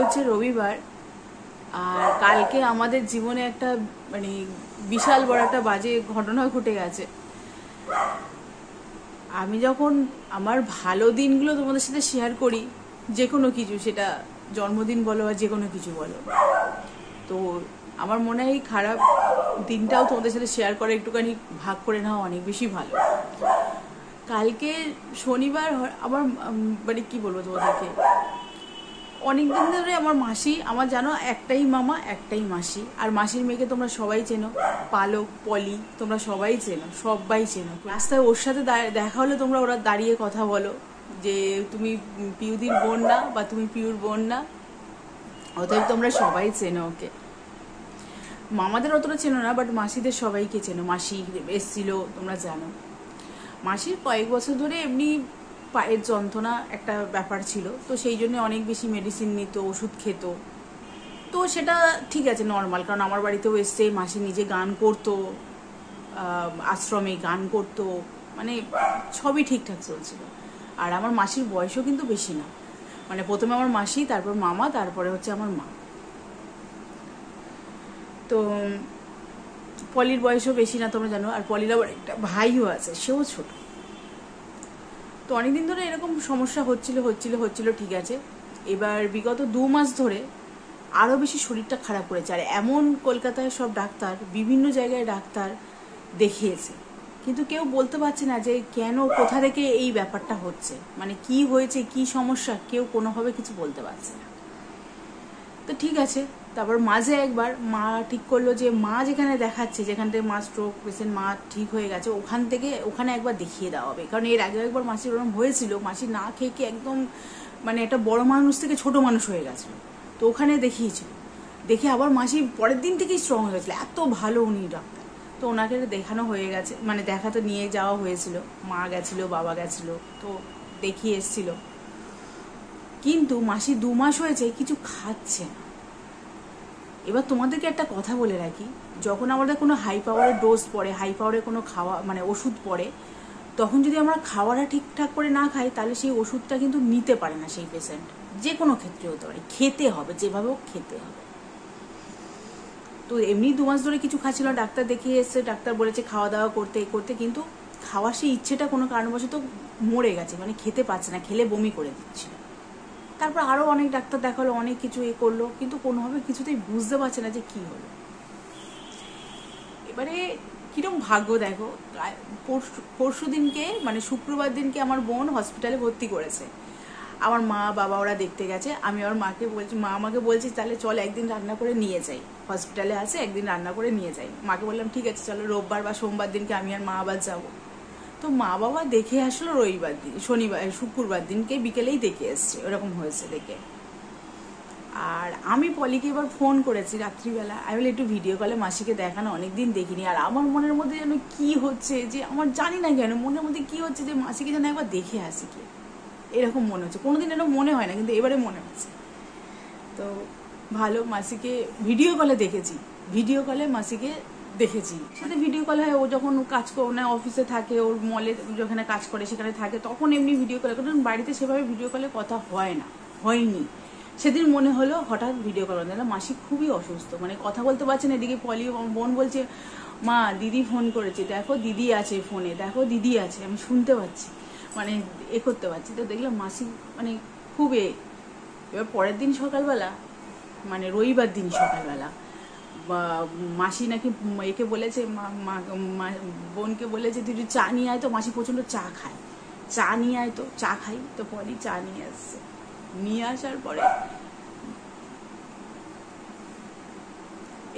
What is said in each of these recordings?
হচ্ছে রবিবার, আর কালকে আমাদের জীবনে একটা মানে বিশাল বড় একটা বাজে ঘটনা ঘটে গেছে। আমি যখন আমার ভালো দিনগুলো তোমাদের সাথে শেয়ার করি, যে কোনো কিছু, সেটা জন্মদিন বলো আর যে কোনো কিছু বলো, তো আমার মনে হয় খারাপ দিনটাও তোমাদের সাথে শেয়ার করে একটুখানি ভাগ করে নেওয়া অনেক বেশি ভালো। কালকে শনিবার আমার মানে কি বলবো তোমাদেরকে, অনেকদিন ধরে আমার মাসি, আমার জানো একটাই মামা একটাই মাসি, আর মাসির মেয়েকে তোমরা সবাই চেনো, পালক, পলি, তোমরা সবাই চেনো, সবাই চেনো। রাস্তায় ওর সাথে দেখা হলে তোমরা ওরা দাঁড়িয়ে কথা বলো যে তুমি পিউদির বোন না, বা তুমি পিউর বোন না, অতএব তোমরা সবাই চেনো ওকে। মামাদের অতটা চেনো না, বাট মাসিদের সবাইকে চেনো। মাসি এসছিল, তোমরা জানো। মাসির কয়েক বছর ধরে এমনি পায়ের যন্ত্রণা একটা ব্যাপার ছিল, তো সেই জন্য অনেক বেশি মেডিসিন নিত, ওষুধ খেত। তো সেটা ঠিক আছে, নর্মাল, কারণ আমার বাড়িতেও এসছে, মাসি নিজে গান করতো, আশ্রমে গান করতো, মানে সবই ঠিকঠাক চলছিল। আর আমার মাসির বয়সও কিন্তু বেশি না, মানে প্রথমে আমার মাসি, তারপর মামা, তারপরে হচ্ছে আমার মা। তো পলির বয়সও বেশি না, তোমরা জানো। আর পলির আবার একটা ভাইও আছে, সেও ছোট। তো অনেকদিন ধরে এরকম সমস্যা হচ্ছিল, ঠিক আছে। এবার বিগত 2 মাস ধরে আরও বেশি শরীরটা খারাপ করেছে। আর এমন কলকাতায় সব ডাক্তার, বিভিন্ন জায়গায় ডাক্তার দেখিয়েছে, কিন্তু কেউ বলতে পারছে না যে কেন, কোথা থেকে এই ব্যাপারটা হচ্ছে, মানে কি হয়েছে, কি সমস্যা, কেউ কোনোভাবে কিছু বলতে পারছে না। তো ঠিক আছে, তারপর মাঝে একবার মা ঠিক করলো যে মা যেখানে দেখাচ্ছে, যেখান থেকে মা স্ট্রোক পেশেন্ট, মা ঠিক হয়ে গেছে, ওখানে একবার দেখিয়ে দেওয়া হবে। কারণ এর আগে একবার মাসির ওরকম হয়েছিল, মাসি না খেয়ে একদম মানে একটা বড় মানুষ থেকে ছোট মানুষ হয়ে গেছিল। তো ওখানে দেখিয়েছিল, দেখে আবার মাসি পরের দিন থেকেই স্ট্রং হয়ে গেছিলো, এত ভালো উনি ডাক্তার। তো ওনাকে দেখানো হয়ে গেছে, মানে দেখাতে নিয়ে যাওয়া হয়েছিল, মা গেছিল, বাবা গেছিল, তো দেখিয়ে এসছিল। কিন্তু মাসি 2 মাস হয়েছে কিছু খাচ্ছে না। এবার তোমাদেরকে একটা কথা বলে রাখি, যখন আমাদের কোনো হাই পাওয়ারের ডোজ পড়ে, হাই পাওয়ারের কোনো খাওয়া মানে ওষুধ পড়ে, তখন যদি আমরা খাওয়াটা ঠিকঠাক করে না খাই, তাহলে সেই ওষুধটা কিন্তু নিতে পারে না সেই পেশেন্ট। যে কোনো ক্ষেত্রে হতে পারে, খেতে হবে, যেভাবে হোক খেতে হবে। তো এমনি 2 মাস ধরে কিছু খাচ্ছিল, ডাক্তার দেখিয়ে এসছে, ডাক্তার বলেছে খাওয়া দাওয়া করতে করতে, কিন্তু খাওয়ার সেই ইচ্ছেটা কোনো কারণবশত মরে গেছে, মানে খেতে পাচ্ছে না, খেলে বমি করে দিচ্ছিল। তারপর আরও অনেক ডাক্তার দেখালো, অনেক কিছু করলো, কিন্তু কোনোভাবে কিছুতেই বুঝতে পারছে না যে কি হলো। এবারে কিরকম ভাগ্য দেখো, পরশু দিনকে মানে শুক্রবার দিনকে আমার বোন হসপিটালে ভর্তি করেছে। আমার মা বাবা ওরা দেখতে গেছে। আমি আমার মাকে বলছি, মা আমাকে বলছি তাহলে চল একদিন রান্না করে নিয়ে যাই, হসপিটালে আছে, একদিন রান্না করে নিয়ে যাই। মাকে বললাম ঠিক আছে চলো, রোববার বা সোমবার দিনকে আমি আর মা আবার যাবো। তো মা বাবা দেখে আসলো রবিবার দিন, শুক্রবার দিনকে বিকেলেই দেখে এসছে, ওরকম হয়েছে দেখে। আর আমি পলিকে এবার ফোন করেছি রাত্রিবেলা, আমি বলে একটু ভিডিও কলে মাসিকে দেখানো, অনেকদিন দেখিনি। আর আমার মনের মধ্যে যেন কি হচ্ছে, যে আমার জানি না কেন মনের মধ্যে কি হচ্ছে, যে মাসিকে যেন একবার দেখে আসি কি, এরকম মনে হচ্ছে। কোনোদিন এরকম মনে হয় না, কিন্তু এবারে মনে হচ্ছে। তো ভালো, মাসিকে ভিডিও কলে দেখেছি, ভিডিও কলে মাসিকে দেখেছি। সাথে ভিডিও কল হয়, ও যখন কাজ করে না, অফিসে থাকে, ওর মলে যেখানে কাজ করে সেখানে থাকে, তখন এমনি ভিডিও কলে, কারণ বাড়িতে সেভাবে ভিডিও কলে কথা হয় না, হয়নি। সেদিন মনে হলো হঠাৎ ভিডিও কল না, মাসি খুবই অসুস্থ, মানে কথা বলতে পারছে না। এদিকে পলি বোন বলছে মা দিদি ফোন করেছে, দেখো দিদি আছে ফোনে, দেখো দিদি আছে, আমি শুনতে পাচ্ছি, মানে করতে পারছি। তো দেখলাম মাসি মানে খুব এবার পরের দিন সকালবেলা, মানে রবিবার দিন সকালবেলা, মাসি নাকি একে বলেছে, বোনকে বলেছে তুই চা নিয়ে আয় তো, মাসি প্রচন্ড চা খায়, চা নিয়ে আয় তো, চা খাই। তো পরে চা নিয়ে আসছে, নিয়ে আসার পরে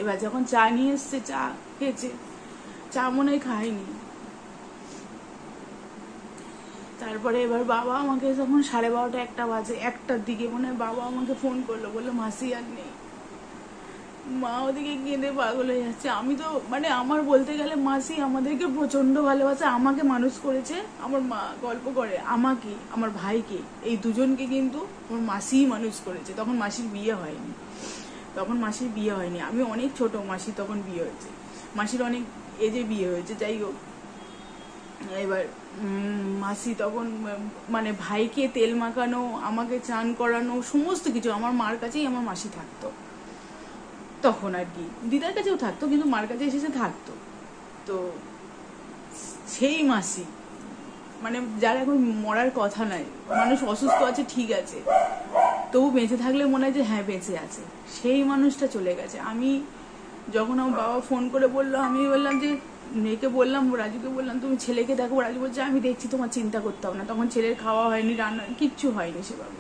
এবার যখন চা নিয়ে এসছে, চা খেয়েছে, চা মনে হয় খায়নি। তারপরে এবার বাবা আমাকে যখন 12:30 1টা বাজে, 1টার দিকে মনে হয় বাবা আমাকে ফোন করলো, বললো মাসি আর নেই। মা ওদিকে কেঁদে পাগল হয়ে যাচ্ছে। আমি তো মানে আমার বলতে গেলে মাসি আমাদেরকে প্রচন্ড ভালোবাসে, আমাকে মানুষ করেছে। আমার মা গল্প করে আমাকে, আমার ভাইকে, এই দুজনকে কিন্তু আমার মাসিই মানুষ করেছে। তখন মাসির বিয়ে হয়নি, আমি অনেক ছোট, মাসি তখন বিয়ে হয়েছে, মাসির অনেক এজে বিয়ে হয়েছে। যাই হোক, এবার মাসি তখন মানে ভাইকে তেল মাখানো, আমাকে চান করানো, সমস্ত কিছু আমার মার কাছেই আমার মাসি থাকতো তখন আর কি। দিদার কাছেও থাকতো কিন্তু মার কাছে এসে থাকতো। তো সেই মাসি মানে যার এখন মরার কথা নাই, মানুষ অসুস্থ আছে ঠিক আছে, তবু বেঁচে থাকলে মনে হয় যে হ্যাঁ বেঁচে আছে, সেই মানুষটা চলে গেছে। আমি যখন আমার বাবা ফোন করে বললো, আমি বললাম যে মেয়েকে বললাম, রাজুকে বললাম তুমি ছেলেকে দেখো। রাজু বলছে আমি দেখছি, তোমার চিন্তা করতে হবে না। তখন ছেলের খাওয়া হয়নি, রান্না কিচ্ছু হয়নি সেভাবে।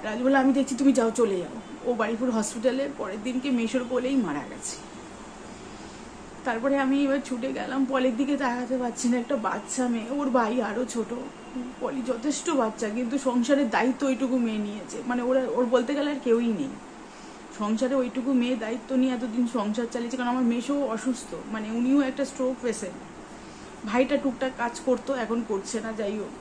রাজু বললো আমি দেখছি, তুমি যাও, চলে যাও। ও বাড়িপুর হসপিটালে পরের দিনকে মেশোর কোলেই মারা গেছে। তারপরে আমি এবার ছুটে গেলাম, পলির দিকে তাকাতে পারছি না, একটা বাচ্চা মেয়ে, ওর ভাই আরো ছোট, পলি যথেষ্ট বাচ্চা, কিন্তু সংসারের দায়িত্ব ওইটুকু মেয়ে নিয়েছে। মানে ওর বলতে গেলে আর কেউই নেই সংসারে, ওইটুকু মেয়ে দায়িত্ব নিয়ে এতদিন সংসার চালিয়েছে। কারণ আমার মেশো অসুস্থ, মানে উনিও একটা স্ট্রোক পেশেন্ট। ভাইটা টুকটাক কাজ করতো, এখন করছে না, যাই হোক।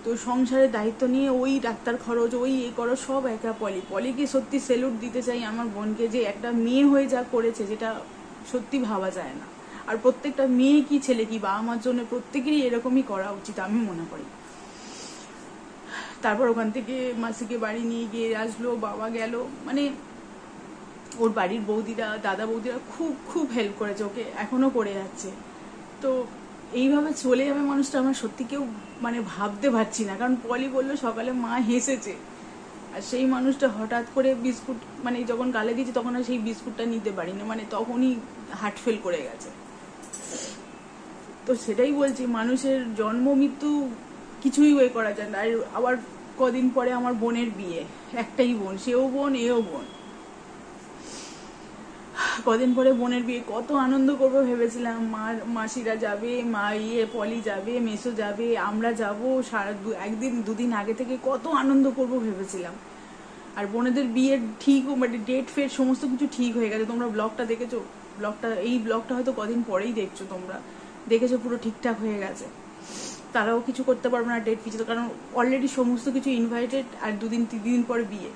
তো সংসারের দায়িত্ব নিয়ে ওই ডাক্তার খরচ, ওই এ করো সব একা। পলিকে সত্যি সেলুট দিতে চাই আমার বোনকে, যে একটা মেয়ে হয়ে যা করেছে, যেটা সত্যি ভাবা যায় না। আর প্রত্যেকটা মেয়ে কি ছেলে কি বাবা মার জন্য প্রত্যেকেরই এরকমই করা উচিত আমি মনে করি। তারপর ওখান থেকে মাসিকে বাড়ি নিয়ে গিয়ে আসলো, বাবা গেল, মানে ওর বাড়ির বৌদিরা, দাদা বৌদিরা খুব খুব হেল্প করেছে ওকে, এখনো করে যাচ্ছে। তো এইভাবে চলে যাবে মানুষটা আমার সত্যি কেউ মানে ভাবতে পারছি না। কারণ পলি বললো সকালে মা হেসেছে, আর সেই মানুষটা হঠাৎ করে বিস্কুট মানে যখন গালে দিয়েছে তখন আর সেই বিস্কুটটা নিতে পারিনি, মানে তখনই হার্ট ফেল করে গেছে। তো সেটাই বলছি, মানুষের জন্ম মৃত্যু কিছুই ওয়ে করা যায় না। আর আবার কদিন পরে আমার বোনের বিয়ে, একটাই বোন, সেও বোন এও বোন। কদিন পরে বোনের বিয়ে, কত আনন্দ করবো ভেবেছিলাম। মাসিরা যাবে, পলি যাবে, মেসো যাবে, আমরা যাবো, একদিন দুদিন আগে থেকে কত আনন্দ করবো ভেবেছিলাম। আর বোনেদের বিয়ের ঠিক মানে ডেট ফেট সমস্ত কিছু ঠিক হয়ে গেছে। তোমরা ব্লগটা দেখেছো, এই ব্লগটা হয়তো কদিন পরেই দেখছো, তোমরা দেখেছো, পুরো ঠিকঠাক হয়ে গেছে। তারাও কিছু করতে পারবে না ডেট পিছিয়ে, কারণ অলরেডি সমস্ত কিছু ইনভাইটেড। আর 2-3 দিন পরে বিয়ে,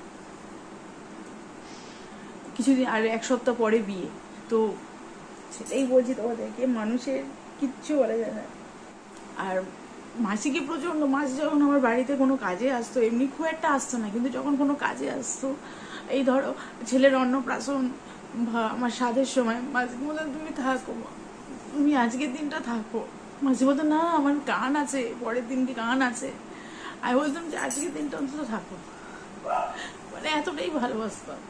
কিছুদিন আর 1 সপ্তাহ পরে বিয়ে। তো সেটাই বলছি তোমাদেরকে, মানুষের কিচ্ছু বলা যায় না। আর মাসিকে প্রচন্ড, মাসি যখন আমার বাড়িতে কোনো কাজে আসতো, এমনি খুব একটা আসতো না, কিন্তু যখন কোনো কাজে আসতো, এই ধরো ছেলের অন্নপ্রাশন আমার স্বাদের সময়, মাসিকে বলতাম তুমি থাকো, তুমি আজকের দিনটা থাকো। মাসি বলতো না আমার গান আছে, পরের দিনকে গান আছে। আমি বলতাম যে আজকের দিনটা অন্তত থাকো, মানে এতটাই ভালোবাসতাম।